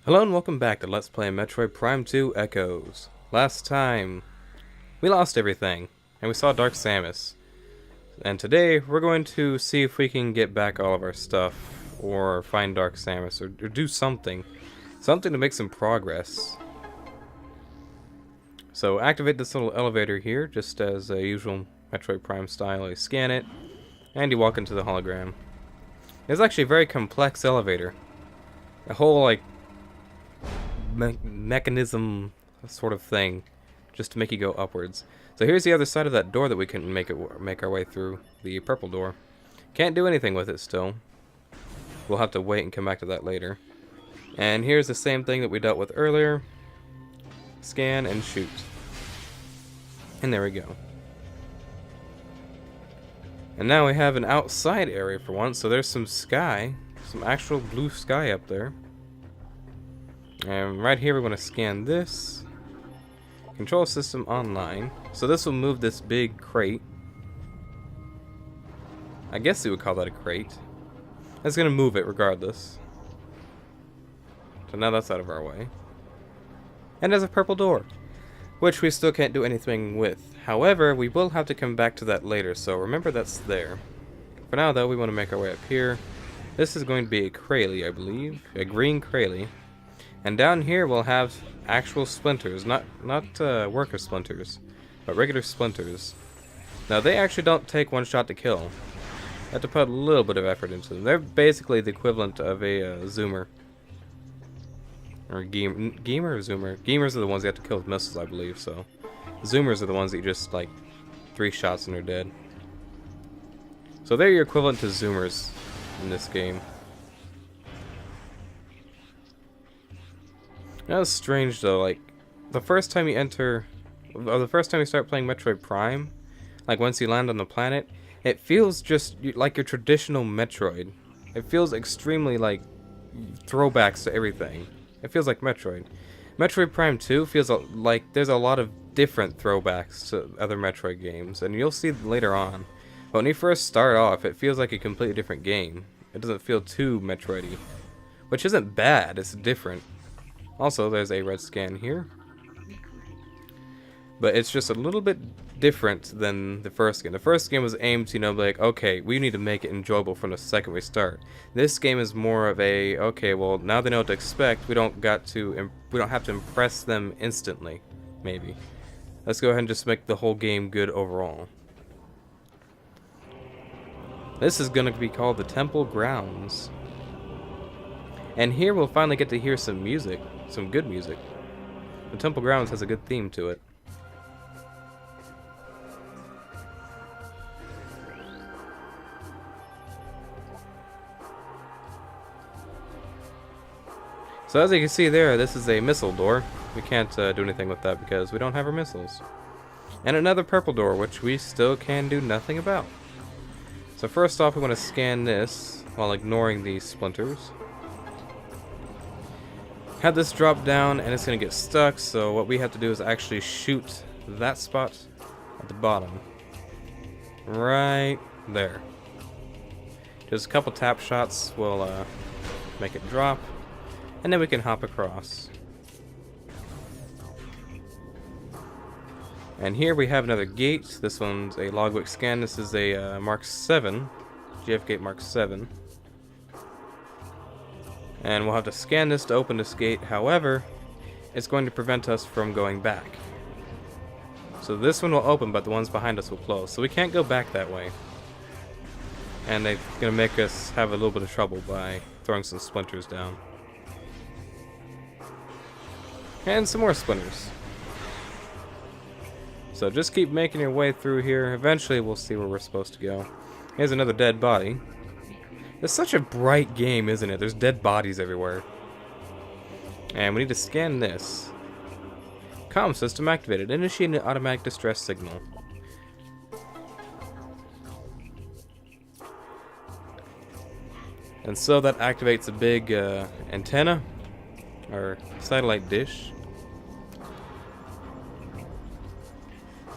Hello and welcome back to Let's Play Metroid Prime 2 Echoes. Last time, we lost everything, and we saw Dark Samus. And today, we're going to see if we can get back all of our stuff, or find Dark Samus, or do something. Something to make some progress. So activate this little elevator here, just as a usual Metroid Prime style. You scan it, and you walk into the hologram. It's actually a very complex elevator. A whole, mechanism sort of thing, just to make you go upwards. So here's the other side of that door that we can make our way through, the purple door. Can't do anything with it still. We'll have to wait and come back to that later. And here's the same thing that we dealt with earlier. Scan and shoot. And there we go. And now we have an outside area for once, so there's some sky, some actual blue sky up there. And right here we want to scan this. Control system online. So this will move this big crate. I guess we would call that a crate. It's going to move it regardless. So now that's out of our way. And there's a purple door, which we still can't do anything with. However, we will have to come back to that later, so remember that's there. For now though, we want to make our way up here. This is going to be a Kraly, I believe. A green Kraly. And down here we'll have actual splinters, not worker splinters, but regular splinters. Now they actually don't take one shot to kill. You have to put a little bit of effort into them. They're basically the equivalent of a zoomer. Or Geemer or Zoomer? Geemers are the ones you have to kill with missiles, I believe, so. Zoomers are the ones that you just, 3 shots and they're dead. So they're your equivalent to Zoomers in this game. That was strange though, the first time you enter, or the first time you start playing Metroid Prime, once you land on the planet, it feels just like your traditional Metroid. It feels extremely throwbacks to everything. It feels like Metroid. Metroid Prime 2 feels like there's a lot of different throwbacks to other Metroid games, and you'll see later on. But when you first start off, it feels like a completely different game. It doesn't feel too Metroid-y. Which isn't bad, it's different. Also, there's a red scan here. But it's just a little bit different than the first game. The first game was aimed to, okay, we need to make it enjoyable from the second we start. This game is more of a, okay, well, now they know what to expect. We don't have to impress them instantly, maybe. Let's go ahead and just make the whole game good overall. This is going to be called the Temple Grounds. And here we'll finally get to hear some music. Some good music. The Temple Grounds has a good theme to it. So as you can see there, this is a missile door. We can't do anything with that because we don't have our missiles. And another purple door, which we still can do nothing about. So first off, we want to scan this while ignoring these splinters. Have this drop down and it's going to get stuck, so what we have to do is actually shoot that spot at the bottom. Right there. Just a couple tap shots will make it drop, and then we can hop across. And here we have another gate. This one's a logbook scan. This is a Mark 7, GF Gate Mark 7. And we'll have to scan this to open this gate. However, it's going to prevent us from going back. So this one will open, but the ones behind us will close. So we can't go back that way. And they're going to make us have a little bit of trouble by throwing some splinters down. And some more splinters. So just keep making your way through here. Eventually we'll see where we're supposed to go. Here's another dead body. It's such a bright game, isn't it? There's dead bodies everywhere. And we need to scan this. Comm system activated. Initiate an automatic distress signal. And so that activates a big antenna, or satellite dish.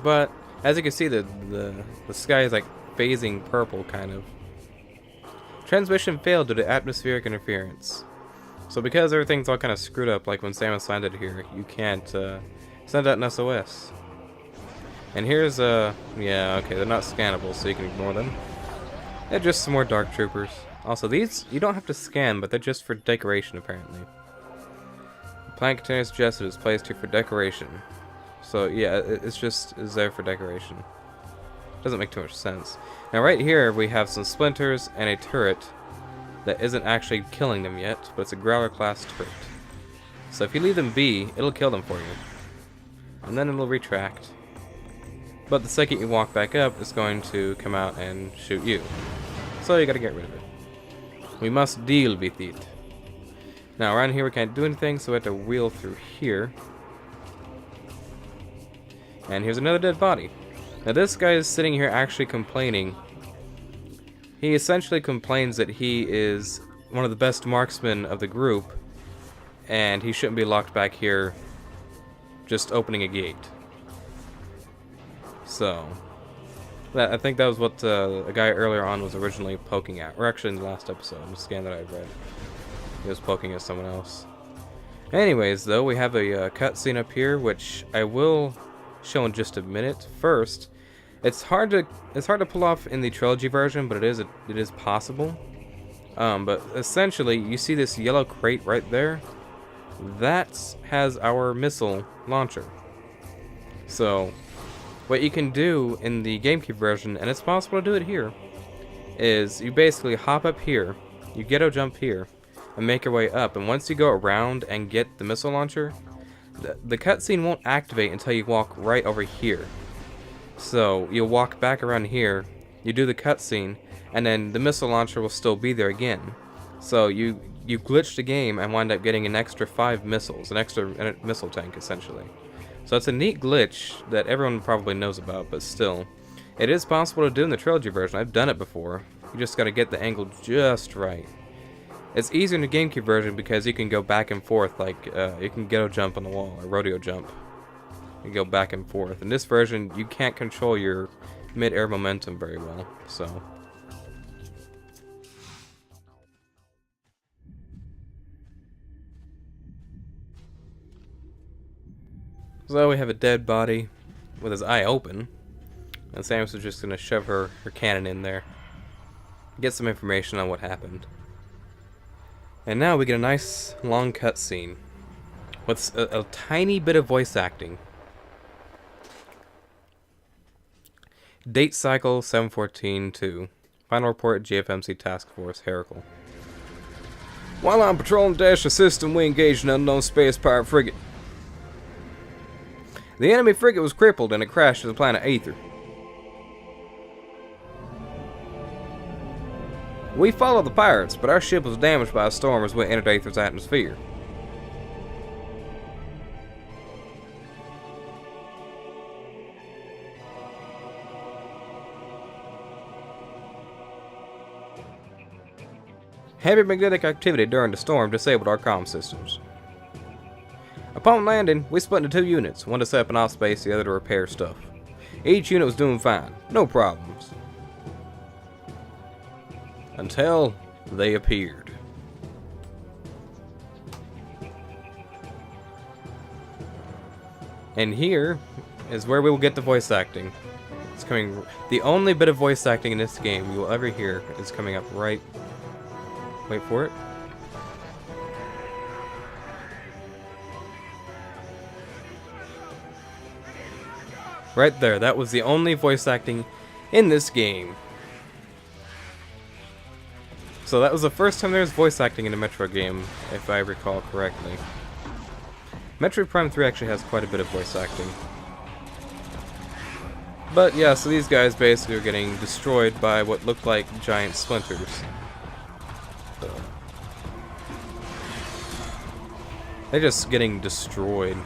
But as you can see, the sky is phasing purple, kind of. Transmission failed due to atmospheric interference. So because everything's all kind of screwed up, like when Samus landed here, you can't send out an SOS. And here's yeah, okay, they're not scannable, so you can ignore them. They're just some more Dark Troopers. Also, these you don't have to scan, but they're just for decoration apparently. The plant container suggested is placed here for decoration. So yeah, it's just is there for decoration. Doesn't make too much sense. Now right here we have some splinters and a turret that isn't actually killing them yet, but it's a Growler class turret. So if you leave them be, it'll kill them for you. And then it'll retract. But the second you walk back up, it's going to come out and shoot you. So you gotta get rid of it. We must deal with it. Now around here we can't do anything, so we have to wheel through here. And here's another dead body. Now this guy is sitting here actually complaining. He essentially complains that he is one of the best marksmen of the group, and he shouldn't be locked back here just opening a gate. So, I think that was what a guy earlier on was originally poking at. Or actually in the last episode, the scan that I read. He was poking at someone else. Anyways, though, we have a cutscene up here, which I will show in just a minute. First, it's hard to pull off in the Trilogy version, but it is possible. But essentially, you see this yellow crate right there? That has our missile launcher. So, what you can do in the GameCube version, and it's possible to do it here, is you basically hop up here, you ghetto jump here, and make your way up. And once you go around and get the missile launcher, the cutscene won't activate until you walk right over here. So you'll walk back around here, you do the cutscene, and then the missile launcher will still be there again. So you glitch the game and wind up getting an extra 5 missiles, an extra missile tank essentially. So it's a neat glitch that everyone probably knows about, but still, it is possible to do in the Trilogy version. I've done it before. You just gotta get the angle just right. It's easier in the GameCube version because you can go back and forth, like you can ghetto jump on the wall or rodeo jump. You go back and forth. In this version, you can't control your mid-air momentum very well, so. So we have a dead body with his eye open, and Samus is just gonna shove her cannon in there, get some information on what happened. And now we get a nice long cutscene with a tiny bit of voice acting. Date cycle 714-2. Final report GFMC Task Force Heracles. While on patrol and dash the system, we engaged an unknown space-powered frigate. The enemy frigate was crippled and it crashed to the planet Aether. We followed the pirates, but our ship was damaged by a storm as we entered Aether's atmosphere. Heavy magnetic activity during the storm disabled our comm systems. Upon landing, we split into 2 units, one to set up an off space, the other to repair stuff. Each unit was doing fine, no problems. Until they appeared. And here is where we will get the voice acting. It's coming. The only bit of voice acting in this game you will ever hear is coming up right. Wait for it. Right there, that was the only voice acting in this game. So that was the first time there was voice acting in a Metroid game, if I recall correctly. Metroid Prime 3 actually has quite a bit of voice acting. But yeah, so these guys basically are getting destroyed by what looked like giant splinters. So they're just getting destroyed.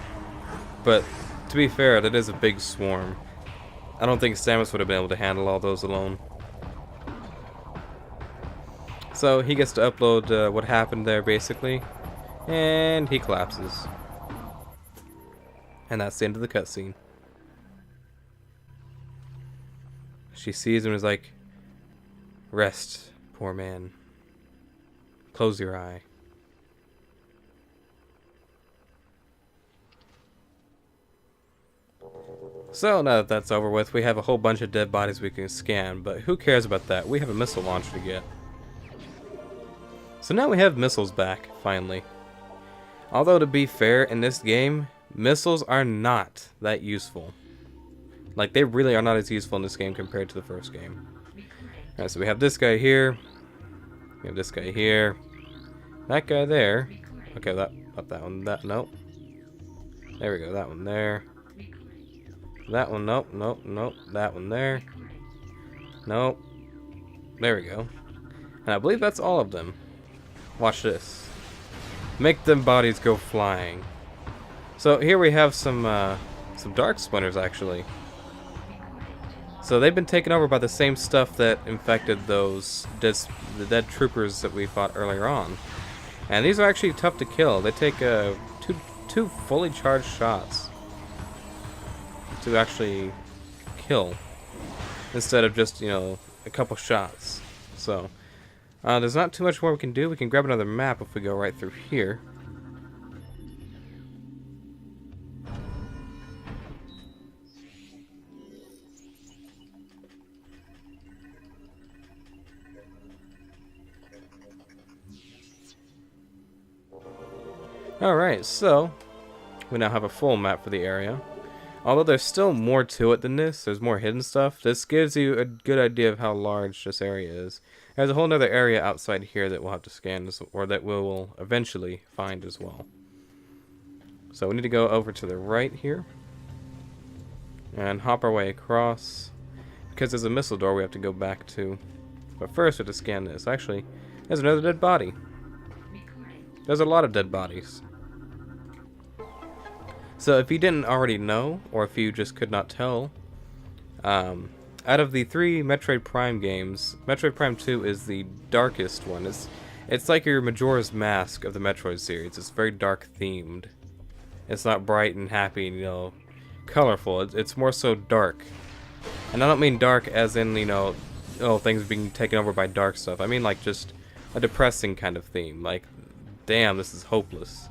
But to be fair, that is a big swarm. I don't think Samus would have been able to handle all those alone. So he gets to upload what happened there basically, and he collapses. And that's the end of the cutscene. She sees him and is like, "Rest, poor man. Close your eye." So now that that's over with, we have a whole bunch of dead bodies we can scan, but who cares about that? We have a missile launcher to get. So now we have missiles back, finally. Although to be fair, in this game, missiles are not that useful. Like, they really are not as useful in this game compared to the first game. Alright, so we have this guy here. We have this guy here. That guy there. Okay, not that one. Nope. There we go, that one there. That one, nope. That one there. Nope. There we go. And I believe that's all of them. Watch this. Make them bodies go flying. So here we have some dark splinters, actually. So they've been taken over by the same stuff that infected the dead troopers that we fought earlier on. And these are actually tough to kill. They take two fully charged shots to actually kill, instead of just, you know, a couple shots. So there's not too much more we can do. We can grab another map if we go right through here. Alright, so we now have a full map for the area. Although there's still more to it than this, there's more hidden stuff. This gives you a good idea of how large this area is. There's a whole other area outside here that we'll have to scan, or that we will eventually find as well. So we need to go over to the right here and hop our way across, because there's a missile door we have to go back to. But first we have to scan this. Actually, there's another dead body. There's a lot of dead bodies. So if you didn't already know, or if you just could not tell, out of the 3 Metroid Prime games, Metroid Prime 2 is the darkest one. It's like your Majora's Mask of the Metroid series. It's very dark themed. It's not bright and happy and, you know, colorful. It's more so dark. And I don't mean dark as in, you know, oh, things being taken over by dark stuff. I mean like just a depressing kind of theme. Like, damn, this is hopeless.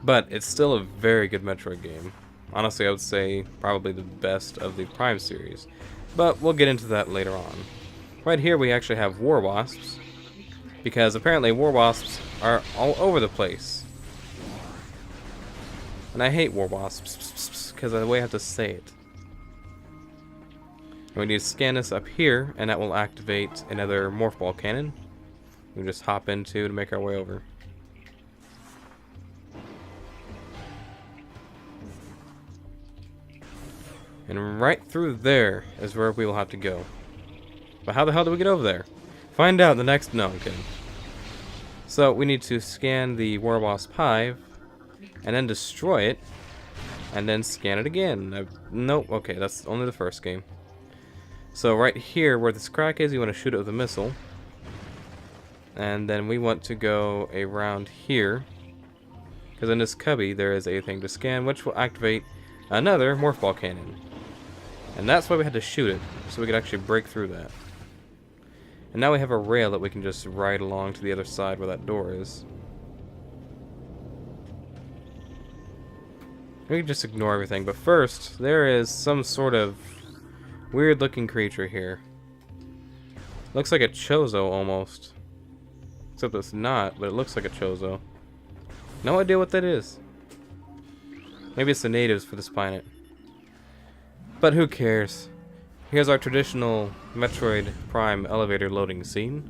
But it's still a very good Metroid game. Honestly, I would say probably the best of the Prime series. But we'll get into that later on. Right here we actually have war wasps, because apparently war wasps are all over the place. And I hate war wasps, because of the way I have to say it. And we need to scan this up here, and that will activate another morph ball cannon. We can just hop into to make our way over. And right through there is where we will have to go. But how the hell do we get over there? Find out in the next... No, I'm kidding. So we need to scan the War Wasp Hive, and then destroy it, and then scan it again. Nope, okay, that's only the first game. So right here where this crack is, you want to shoot it with a missile. And then we want to go around here, because in this cubby there is a thing to scan, which will activate another morph ball cannon. And that's why we had to shoot it, so we could actually break through that. And now we have a rail that we can just ride along to the other side where that door is. We can just ignore everything, but first, there is some sort of weird looking creature here. Looks like a Chozo almost. Except it's not, but it looks like a Chozo. No idea what that is. Maybe it's the natives for this planet. But who cares? Here's our traditional Metroid Prime elevator loading scene.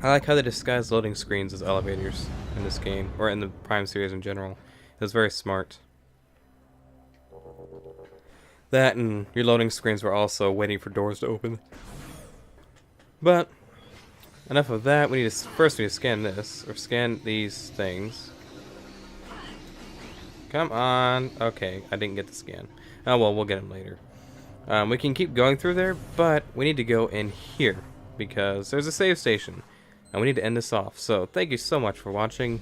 I like how they disguise loading screens as elevators in this game, or in the Prime series in general. It was very smart. That and your loading screens were also waiting for doors to open. But enough of that. We need to first scan this, or scan these things. Come on. Okay, I didn't get the scan. Oh well, we'll get them later. We can keep going through there, but we need to go in here because there's a save station, and we need to end this off. So thank you so much for watching.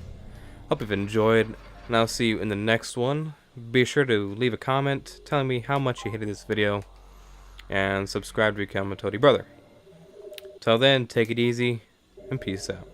Hope you've enjoyed, and I'll see you in the next one. Be sure to leave a comment telling me how much you hated this video, and subscribe to become a Toady Brother. Till then, take it easy, and peace out.